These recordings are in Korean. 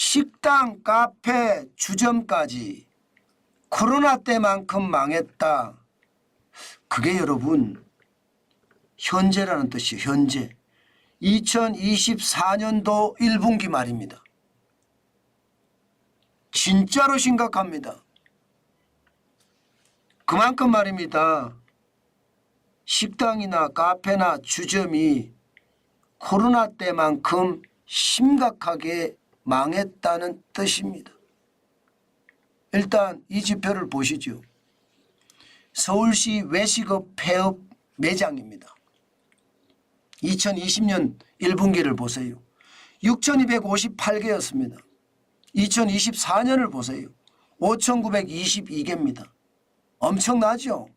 식당, 카페, 주점까지 코로나 때만큼 망했다. 그게 여러분 현재라는 뜻이에요. 현재. 2024년도 1분기 말입니다. 진짜로 심각합니다. 그만큼 말입니다. 식당이나 카페나 주점이 코로나 때만큼 심각하게 망했다는 뜻입니다. 일단 이 지표를 보시죠. 서울시 외식업 폐업 매장입니다. 2020년 1분기를 보세요. 6,258개였습니다. 2024년을 보세요. 5,922개입니다. 엄청나죠?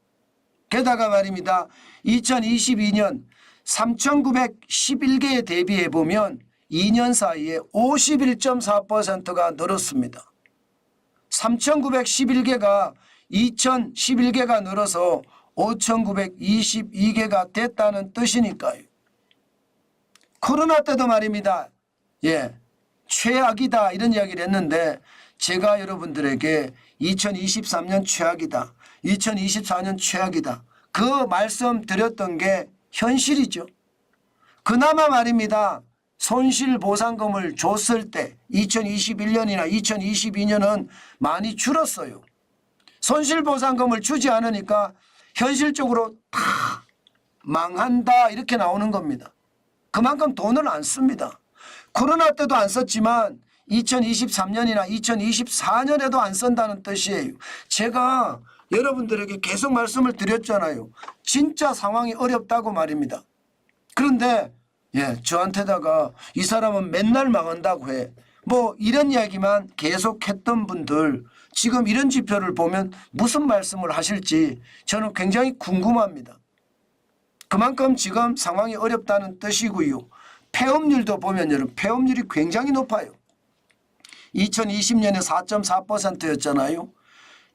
게다가 말입니다. 2022년 3,911개에 대비해 보면 2년 사이에 51.4%가 늘었습니다. 3,911개가 2,011개가 늘어서 5,922개가 됐다는 뜻이니까요. 코로나 때도 말입니다. 최악이다 이런 이야기를 했는데 제가 여러분들에게 2023년 최악이다. 2024년 최악이다. 그 말씀 드렸던 게 현실이죠. 그나마 말입니다. 손실보상금을 줬을 때 2021년이나 2022년은 많이 줄었어요. 손실보상금을 주지 않으니까 현실적으로 다 망한다 이렇게 나오는 겁니다. 그만큼 돈을 안 씁니다. 코로나 때도 안 썼지만 2023년이나 2024년에도 안 쓴다는 뜻이에요. 제가 여러분들에게 계속 말씀을 드렸잖아요. 진짜 상황이 어렵다고 말입니다. 그런데 저한테다가 이 사람은 맨날 망한다고 해. 뭐 이런 이야기만 계속했던 분들 지금 이런 지표를 보면 무슨 말씀을 하실지 저는 굉장히 궁금합니다. 그만큼 지금 상황이 어렵다는 뜻이고요. 폐업률도 보면 여러분 폐업률이 굉장히 높아요. 2020년에 4.4%였잖아요.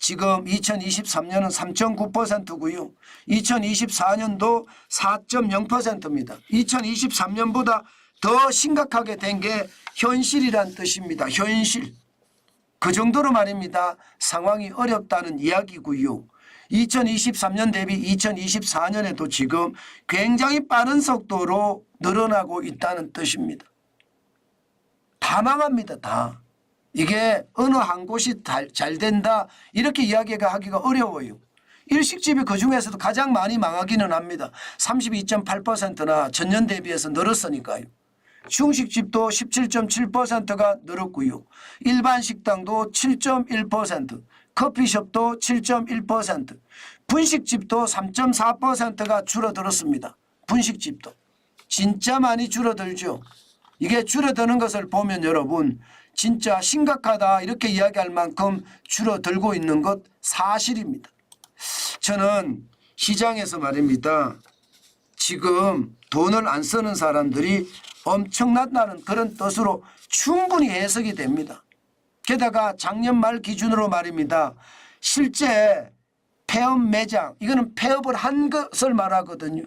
지금 2023년은 3.9%고요. 2024년도 4.0%입니다. 2023년보다 더 심각하게 된 게 현실이란 뜻입니다. 현실. 그 정도로 말입니다. 상황이 어렵다는 이야기고요. 2023년 대비 2024년에도 지금 굉장히 빠른 속도로 늘어나고 있다는 뜻입니다. 다 망합니다. 다. 이게 어느 한 곳이 잘 된다 이렇게 이야기가 하기가 어려워요. 일식집이 그중에서도 가장 많이 망하기는 합니다. 32.8%나 전년 대비해서 늘었으니까요. 중식집도 17.7%가 늘었고요. 일반 식당도 7.1%, 커피숍도 7.1%, 분식집도 3.4%가 줄어들었습니다. 분식집도. 진짜 많이 줄어들죠. 이게 줄어드는 것을 보면 여러분 진짜 심각하다 이렇게 이야기할 만큼 줄어들고 있는 것 사실입니다. 저는 시장에서 말입니다. 지금 돈을 안 쓰는 사람들이 엄청난다는 그런 뜻으로 충분히 해석이 됩니다. 게다가 작년 말 기준으로 말입니다. 실제 폐업 매장 이거는 폐업을 한 것을 말하거든요.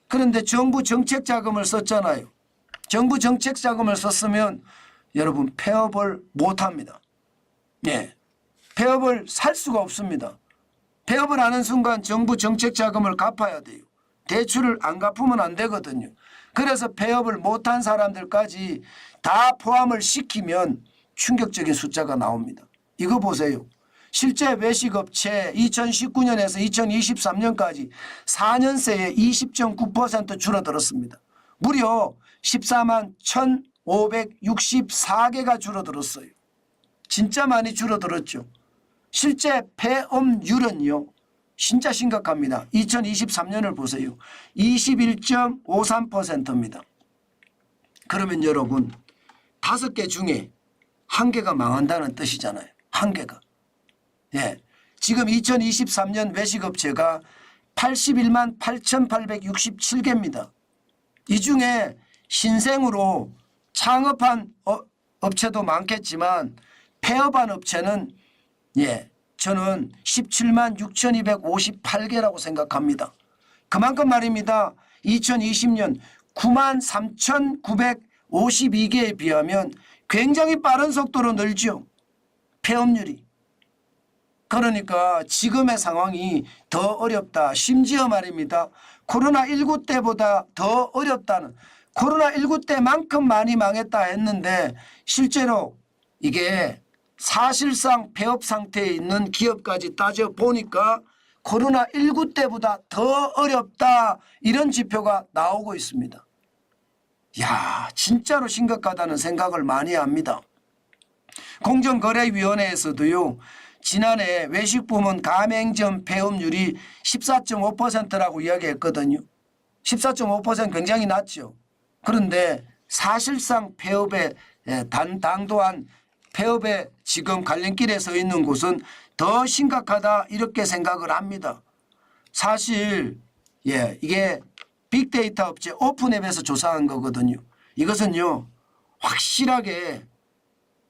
그런데 정부 정책 자금을 썼잖아요. 정부 정책 자금을 썼으면 여러분 폐업을 못합니다. 폐업을 살 수가 없습니다. 폐업을 하는 순간 정부 정책 자금을 갚아야 돼요. 대출을 안 갚으면 안 되거든요. 그래서 폐업을 못한 사람들까지 다 포함을 시키면 충격적인 숫자가 나옵니다. 이거 보세요. 실제 외식업체 2019년에서 2023년까지 4년 새에 20.9% 줄어들었습니다. 무려 14만 1,564개가 줄어들었어요. 진짜 많이 줄어들었죠. 실제 폐업률은요. 진짜 심각합니다. 2023년을 보세요. 21.53%입니다. 그러면 여러분 5개 중에 1개가 망한다는 뜻이잖아요. 1개가. 지금 2023년 외식업체가 81만 8,867개입니다. 이 중에 신생으로 창업한 업체도 많겠지만 폐업한 업체는 저는 17만 6,258개라고 생각합니다. 그만큼 말입니다. 2020년 9만 3,952개에 비하면 굉장히 빠른 속도로 늘죠. 폐업률이. 그러니까 지금의 상황이 더 어렵다. 심지어 말입니다. 코로나19 때보다 더 어렵다는, 코로나19 때만큼 많이 망했다 했는데 실제로 이게 사실상 폐업 상태에 있는 기업까지 따져보니까 코로나19 때보다 더 어렵다, 이런 지표가 나오고 있습니다. 야, 진짜로 심각하다는 생각을 많이 합니다. 공정거래위원회에서도요, 지난해 외식부문 가맹점 폐업률이 14.5%라고 이야기했거든요. 14.5% 굉장히 낮죠. 그런데 사실상 폐업에 당도한 폐업에 지금 갈림길에 서 있는 곳은 더 심각하다, 이렇게 생각을 합니다. 사실 이게 빅데이터 업체 오픈앱에서 조사한 거거든요. 이것은요, 확실하게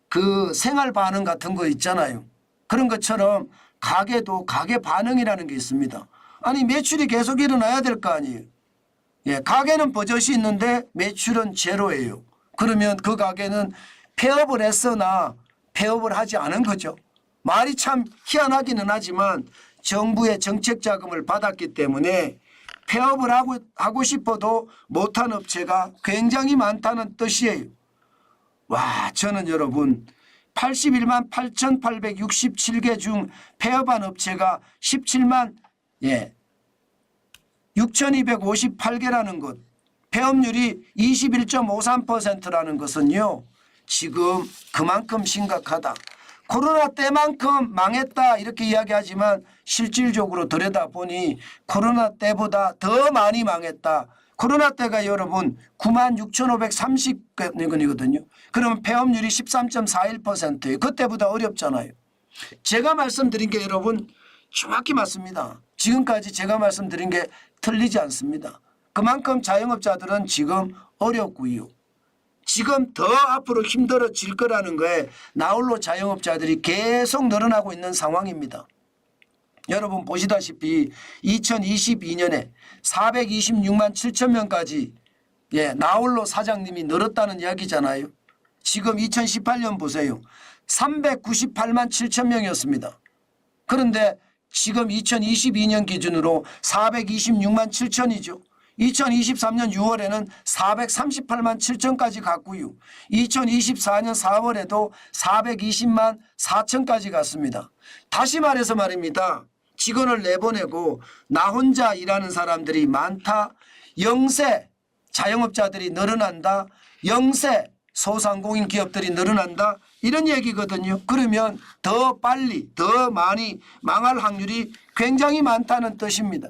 그 생활 반응 같은 거 있잖아요. 그런 것처럼 가게도 가게 반응이라는 게 있습니다. 아니, 매출이 계속 일어나야 될 거 아니에요. 가게는 버젓이 있는데 매출은 제로예요. 그러면 그 가게는 폐업을 했으나 폐업을 하지 않은 거죠. 말이 참 희한하기는 하지만 정부의 정책 자금을 받았기 때문에 폐업을 하고 싶어도 못한 업체가 굉장히 많다는 뜻이에요. 와, 저는 여러분 81만 8,867개 중 폐업한 업체가 17만 6,258개라는 것, 폐업률이 21.53%라는 것은요, 지금 그만큼 심각하다. 코로나 때만큼 망했다, 이렇게 이야기하지만 실질적으로 들여다보니 코로나 때보다 더 많이 망했다. 코로나 때가 여러분 96,530건이거든요. 그러면 폐업률이 13.41%예요. 그때보다 어렵잖아요. 제가 말씀드린 게 여러분 정확히 맞습니다. 지금까지 제가 말씀드린 게 틀리지 않습니다. 그만큼 자영업자들은 지금 어렵고요. 지금 더 앞으로 힘들어질 거라는 거에 나홀로 자영업자들이 계속 늘어나고 있는 상황입니다. 여러분 보시다시피 2022년에 426만 7천 명까지 나홀로 사장님이 늘었다는 이야기잖아요. 지금 2018년 보세요. 398만 7천 명이었습니다. 그런데 지금 2022년 기준으로 426만 7천이죠. 2023년 6월에는 438만 7천까지 갔고요. 2024년 4월에도 420만 4천까지 갔습니다. 다시 말해서 말입니다. 직원을 내보내고 나 혼자 일하는 사람들이 많다. 영세 자영업자들이 늘어난다. 영세 소상공인 기업들이 늘어난다. 이런 얘기거든요. 그러면 더 빨리 더 많이 망할 확률이 굉장히 많다는 뜻입니다.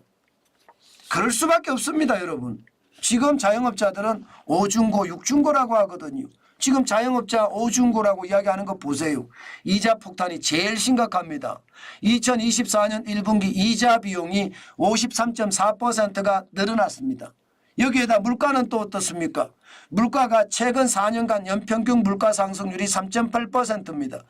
그럴 수밖에 없습니다, 여러분. 지금 자영업자들은 5중고, 6중고라고 하거든요. 지금 자영업자 5중고라고 이야기하는 거 보세요. 이자 폭탄이 제일 심각합니다. 2024년 1분기 이자 비용이 53.4%가 늘어났습니다. 여기에다 물가는 또 어떻습니까? 물가가 최근 4년간 연평균 물가 상승률이 3.8%입니다.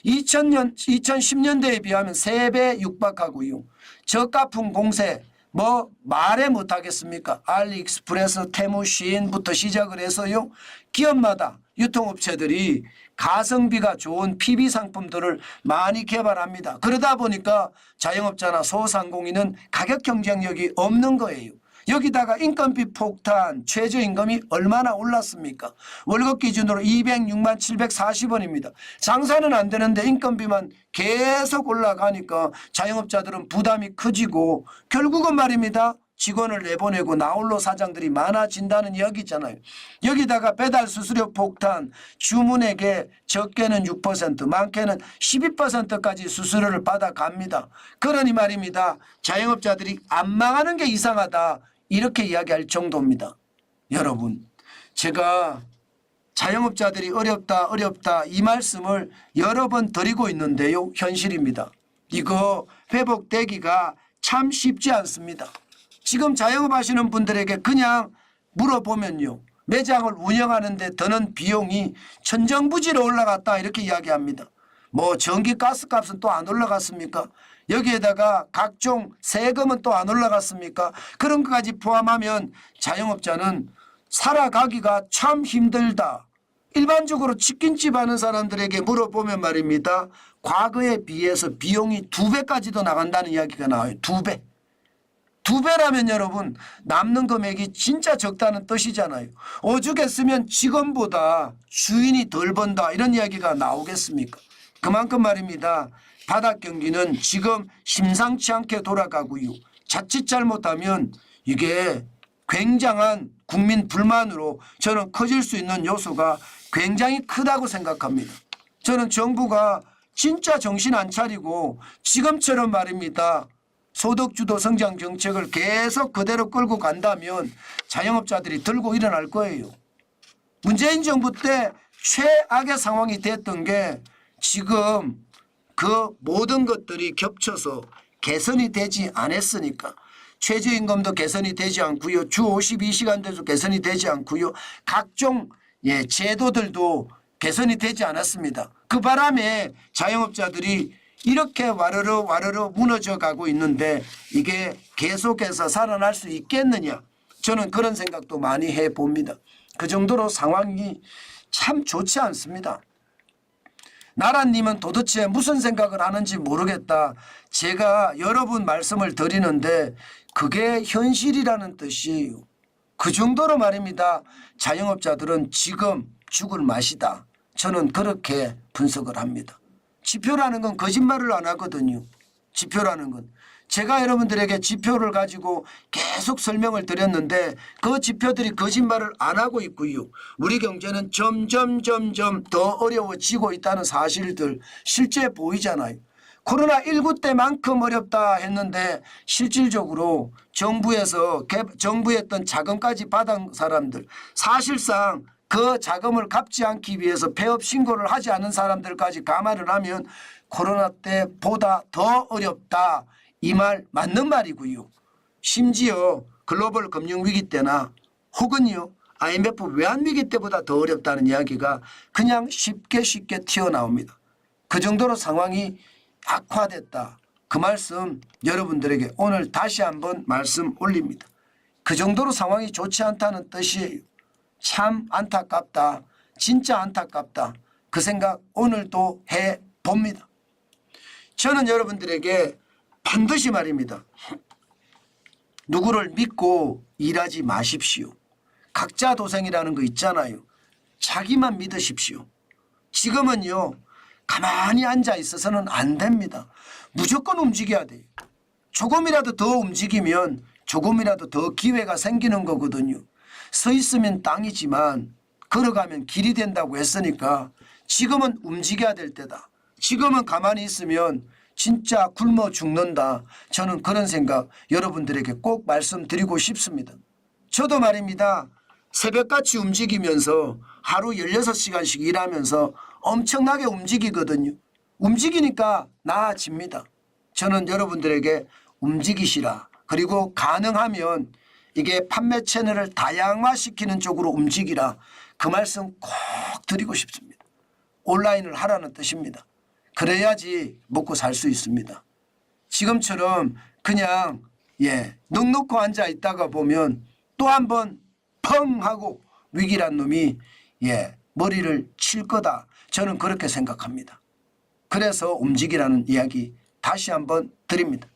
2010년대에 비하면 3배 육박하고요. 저가품 공세 뭐 말해 못하겠습니까? 알리익스프레스, 테무, 시인부터 시작을 해서요. 기업마다 유통업체들이 가성비가 좋은 PB 상품들을 많이 개발합니다. 그러다 보니까 자영업자나 소상공인은 가격 경쟁력이 없는 거예요. 여기다가 인건비 폭탄, 최저임금이 얼마나 올랐습니까? 월급 기준으로 206만 740원입니다. 장사는 안 되는데 인건비만 계속 올라가니까 자영업자들은 부담이 커지고 결국은 말입니다. 직원을 내보내고 나홀로 사장들이 많아진다는 이야기잖아요. 여기다가 배달 수수료 폭탄, 주문액에 적게는 6%, 많게는 12%까지 수수료를 받아갑니다. 그러니 말입니다. 자영업자들이 안 망하는 게 이상하다. 이렇게 이야기할 정도입니다. 여러분, 제가 자영업자들이 어렵다 이 말씀을 여러 번 드리고 있는데요. 현실입니다. 이거 회복되기가 참 쉽지 않습니다. 지금 자영업하시는 분들에게 그냥 물어보면요. 매장을 운영하는 데 드는 비용이 천정부지로 올라갔다 이렇게 이야기합니다. 뭐 전기 가스 값은 또 안 올라갔습니까? 여기에다가 각종 세금은 또 안 올라갔습니까? 그런 것까지 포함하면 자영업자는 살아가기가 참 힘들다. 일반적으로 치킨집 하는 사람들에게 물어보면 말입니다. 과거에 비해서 비용이 2배까지도 나간다는 이야기가 나와요. 2배. 2배라면 여러분 남는 금액이 진짜 적다는 뜻이잖아요. 오죽했으면 직원보다 주인이 덜 번다 이런 이야기가 나오겠습니까? 그만큼 말입니다. 바닥 경기는 지금 심상치 않게 돌아가고요. 자칫 잘못하면 이게 굉장한 국민 불만으로 저는 커질 수 있는 요소가 굉장히 크다고 생각합니다. 저는 정부가 진짜 정신 안 차리고 지금처럼 말입니다. 소득주도 성장 정책을 계속 그대로 끌고 간다면 자영업자들이 들고 일어날 거예요. 문재인 정부 때 최악의 상황이 됐던 게 지금 그 모든 것들이 겹쳐서 개선이 되지 않았으니까 최저임금도 개선이 되지 않고요. 주 52시간제도 개선이 되지 않고요. 각종 제도들도 개선이 되지 않았습니다. 그 바람에 자영업자들이 이렇게 와르르 무너져 가고 있는데 이게 계속해서 살아날 수 있겠느냐. 저는 그런 생각도 많이 해봅니다. 그 정도로 상황이 참 좋지 않습니다. 나라님은 도대체 무슨 생각을 하는지 모르겠다. 제가 여러 번 말씀을 드리는데 그게 현실이라는 뜻이에요. 그 정도로 말입니다. 자영업자들은 지금 죽을 맛이다. 저는 그렇게 분석을 합니다. 지표라는 건 거짓말을 안 하거든요. 지표라는 건. 제가 여러분들에게 지표를 가지고 계속 설명을 드렸는데 그 지표들이 거짓말을 안 하고 있고요. 우리 경제는 점점 더 어려워지고 있다는 사실들 실제 보이잖아요. 코로나19 때만큼 어렵다 했는데 실질적으로 정부에서 정부했던 자금까지 받은 사람들 사실상 그 자금을 갚지 않기 위해서 폐업 신고를 하지 않은 사람들까지 감안을 하면 코로나 때보다 더 어렵다. 이 말 맞는 말이고요. 심지어 글로벌 금융위기 때나 혹은요 IMF 외환위기 때보다 더 어렵다는 이야기가 그냥 쉽게 튀어나옵니다. 그 정도로 상황이 악화됐다. 그 말씀 여러분들에게 오늘 다시 한번 말씀 올립니다. 그 정도로 상황이 좋지 않다는 뜻이에요. 참 안타깝다. 진짜 안타깝다. 그 생각 오늘도 해봅니다. 저는 여러분들에게 반드시 말입니다. 누구를 믿고 일하지 마십시오. 각자 도생이라는 거 있잖아요. 자기만 믿으십시오. 지금은요. 가만히 앉아 있어서는 안 됩니다. 무조건 움직여야 돼요. 조금이라도 더 움직이면 조금이라도 더 기회가 생기는 거거든요. 서 있으면 땅이지만 걸어가면 길이 된다고 했으니까 지금은 움직여야 될 때다. 지금은 가만히 있으면 진짜 굶어 죽는다. 저는 그런 생각 여러분들에게 꼭 말씀드리고 싶습니다. 저도 말입니다. 새벽같이 움직이면서 하루 16시간씩 일하면서 엄청나게 움직이거든요. 움직이니까 나아집니다. 저는 여러분들에게 움직이시라. 그리고 가능하면 이게 판매 채널을 다양화시키는 쪽으로 움직이라. 그 말씀 꼭 드리고 싶습니다. 온라인을 하라는 뜻입니다. 그래야지 먹고 살 수 있습니다. 지금처럼 그냥 넉넉히 앉아 있다가 보면 또 한 번 펑 하고 위기란 놈이 머리를 칠 거다. 저는 그렇게 생각합니다. 그래서 움직이라는 이야기 다시 한번 드립니다.